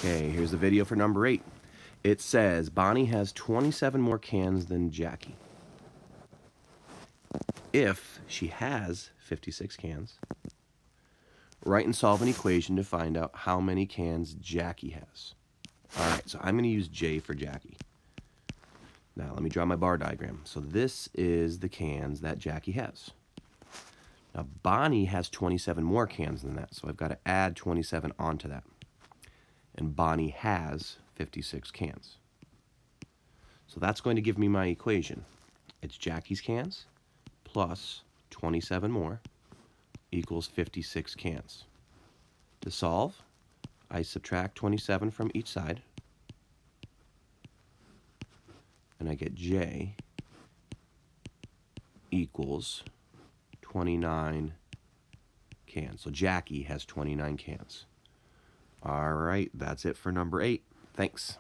Okay, here's the video for number 8. It says Bonnie has 27 more cans than Jackie. If she has 56 cans, write and solve an equation to find out how many cans Jackie has. All right, so I'm going to use J for Jackie. Now, let me draw my bar diagram. So this is the cans that Jackie has. Now, Bonnie has 27 more cans than that, so I've got to add 27 onto that. And Bonnie has 56 cans. So that's going to give me my equation. It's Jackie's cans plus 27 more equals 56 cans. To solve, I subtract 27 from each side, and I get J equals 29 cans. So Jackie has 29 cans. All right, that's it for number 8. Thanks.